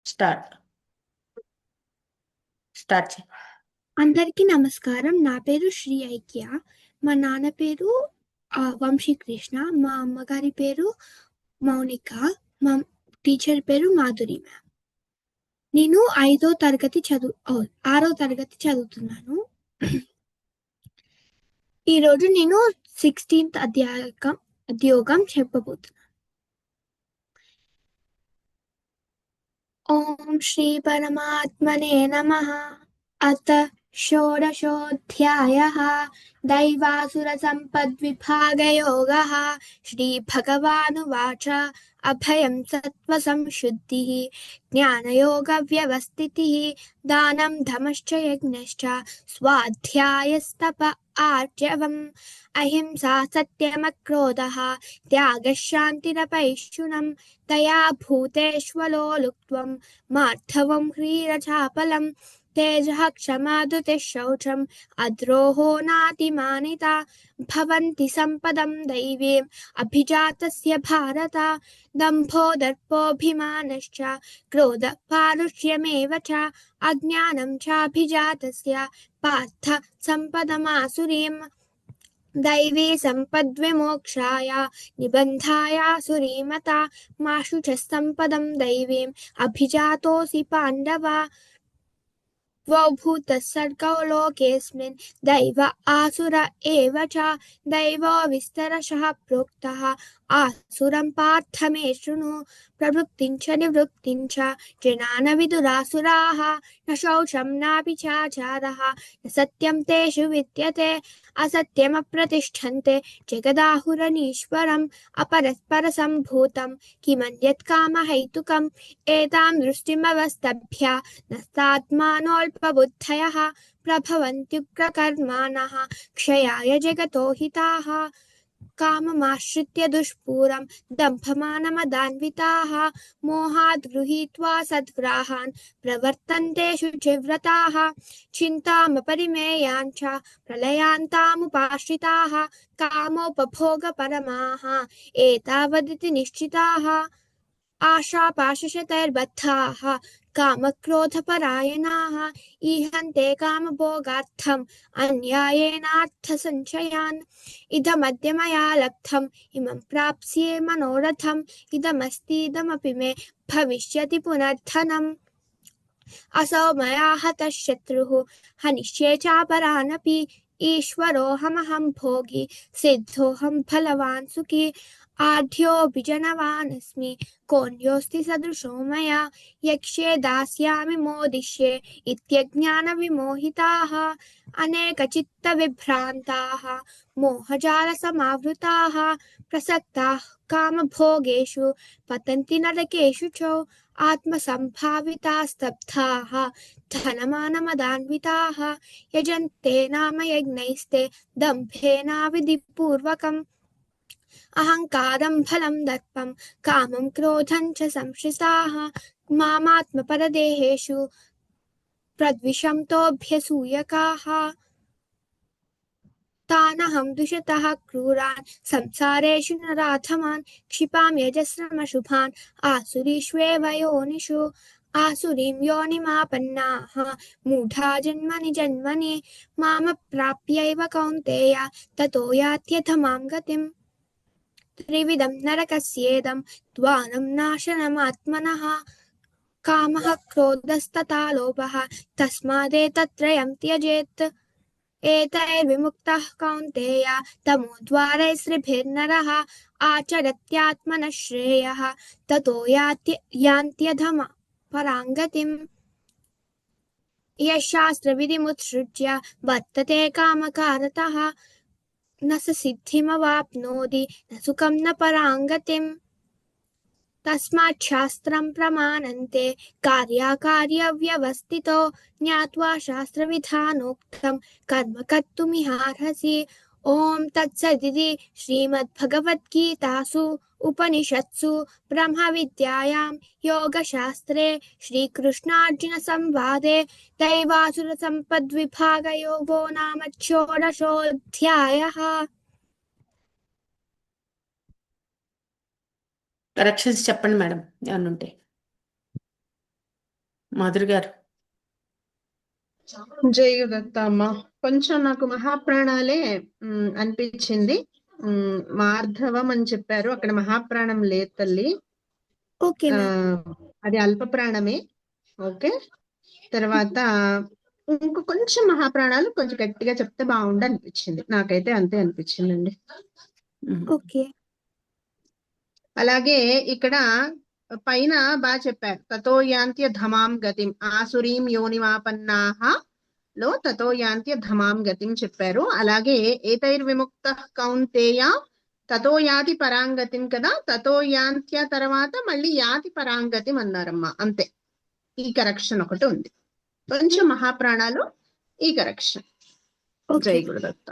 Start start చేయి. అందరికీ నమస్కారం. నా పేరు శ్రీ ఐక్య. మా నాన్న పేరు వంశీకృష్ణ. మా అమ్మగారి పేరు మౌనిక. మా టీచర్ పేరు మాధురి మ్యామ్. నేను 6వ తరగతి చదువుతున్నాను. ఈరోజు నేను 16th అధ్యాయం చెప్పబోతున్నాను. ఓం శ్రీ పరమాత్మనే నమః. అత షోడశోऽధ్యాయः दैवासुरसम्पद्विभागयोगः श्रीभगवानुवाच अभयं सत्त्वसंशुद्धिः ज्ञानयोगव्यवस्थितिः दानं दमश्च यज्ञश्च स्वाध्यायस्तप आर्जवम् अहिंसा सत्यमक्रोधः त्यागः शान्तिरपैशुनं दया भूतेष्वलोलुप्त्वं मार्धवं ह्रीरचापलं तेजः क्षमा धृतिः शौचम् अद्रोहो नातिमानिता भवन्ति सम्पदं दैवीम् अभिजातस्य भारत दम्भो दर्पोऽभिमानश्च क्रोधः पारुष्यमेव च अज्ञानं चाभिजातस्य पार्थ सम्पदमासुरीम् दैवी सम्पद्विमोक्षाय निबन्धाय सुरीमता माशु च सम्पदं दैवीम् अभिजातोऽसि पाण्डव द्वौ भूतः सर्गौ लोकेऽस्मिन् दैव आसुर एव च दैवो विस्तरशः प्रोक्तः आसुरं पार्थ मे शृणु प्रवृत्तिं च निवृत्तिं च जना न विदुरासुराः न शौचं नापि चाचारः न सत्यं तेषु विद्यते असत्यमप्रतिष्ठन्ते जगदाहुरनीश्वरम् अपरस्परसम्भूतं किमन्यत् कामहैतुकम् एतां दृष्टिमवस्तभ्य नस्तात्मानोऽल्पबुद्धयः प्रभवन्त्युग्रकर्माणः क्षयाय जगतो हिताः काममाश्रित्य दुष्पूरं दम्भमानमदान्विताः मोहाद् गृहीत्वा सद्ग्राहान् प्रवर्तन्ते शुचिव्रताः चिन्तामपरिमेयाञ्च प्रलयान्तामुपाश्रिताः कामोपभोगपरमाः एतावदिति निश्चिताः आशापाशशतैर्बद्धाः कामक्रोधपरायणाः ईहन्ते कामभोगार्थम् अन्यायेनार्थसञ्चयान् इदमद्य मया लब्धम् इमं प्राप्स्ये मनोरथम् इदमस्तीदमपि मे भविष्यति पुनर्धनम् असौ मया हतः शत्रुः हनिष्ये चापरानपि ईश्वरोऽहमहं भोगी सिद्धोऽहं बलवान् सुखी आढ्योऽपि जनवानस्मि कोऽन्योऽस्ति सदृशो मया यक्ष्ये दास्यामि मोदिष्ये इत्यज्ञानविमोहिताः अनेकचित्तविभ्रान्ताः मोहजालसमावृताः प्रसक्ताः कामभोगेषु पतन्ति नरकेषु च आत्मसम्भावितास्तब्धाः धनमानमदान्विताः यजन्ते नाम यज्ञैस्ते दम्भेनाविधिपूर्वकम् अहङ्कारं फलं दर्पं कामं क्रोधं च संश्रिताः मामात्मपरदेहेषु प्रद्विषन्तोऽभ्यसूयकाः तानहं द्विषतः क्रूरान् संसारेषु नराधमान् क्षिपामि यजस्रमशुभान् आसुरीष्वेव योनिषु आसुरीं योनिमापन्नाः मूढा जन्मनि जन्मनि मामप्राप्यैव कौन्तेय ततो यात्यधमां गतिम् त्रिविधं नरकस्येदं द्वारं नाशनमात्मनः कामः क्रोधस्तथा लोभः तस्मादेतत्त्रयं त्यजेत् एतैर्विमुक्तः कौन्तेय तमोद्वारैस्त्रिभिर्नरः आचरत्यात्मनः श्रेयः ततो यान्त्यधमा पराङ्गतिम् यः शास्त्रविधिमुत्सृज्य वर्तते कामकारतः न स सिद्धिमवाप्नोति न सुखं न पराङ्गतिम् तस्मात् शास्त्रं प्रमाणन्ते कार्याकार्यव्यवस्थितो ज्ञात्वा शास्त्रविधानोक्तं कर्म कर्तुमिहार्हसि ॐ तत्सदिति श्रीमद्भगवद्गीतासु उपनिषत्सु ब्रह्मविद्यायां योगशास्त्रे श्रीकृष्णार्जुनसंवादे दैवासुरसम्पद्विभागयोगो नाम षोडशोऽध्यायः। కరెక్షన్స్ చెప్పండి మేడం ఏమన్నా ఉంటే. మాధురి గారు. జై దత్త అమ్మ. కొంచెం నాకు మహాప్రాణాలే అనిపించింది. మార్ధవం అని చెప్పారు, అక్కడ మహాప్రాణం లేదు తల్లి. ఓకే ఆ మ్యామ్. అది అల్ప ప్రాణమే. ఓకే. తర్వాత ఇంకో కొంచెం మహాప్రాణాలు కొంచెం గట్టిగా చెప్తే బాగుండు అనిపించింది, నాకైతే అంతే అనిపించిందండి. ఓకే. అలాగే ఇక్కడ పైన బాగా చెప్పారు, తతో యాంత్య ధమాం గతిం ఆసురీం యోనిమాపన్నాహ లో తతో యాంత్య ధమాం గతిం చెప్పారు. అలాగే ఏతైర్విముక్త కౌంతేయ తతో యాతి పరాంగతిం కదా, తతో యాంత్య తర్వాత మళ్ళీ యాతి పరాంగతిం అన్నారమ్మా, అంతే. ఈ కరెక్షన్ ఒకటి ఉంది, కొంచెం మహాప్రాణాలు, ఈ కరెక్షన్. ఓకే. జై గురుదత్త.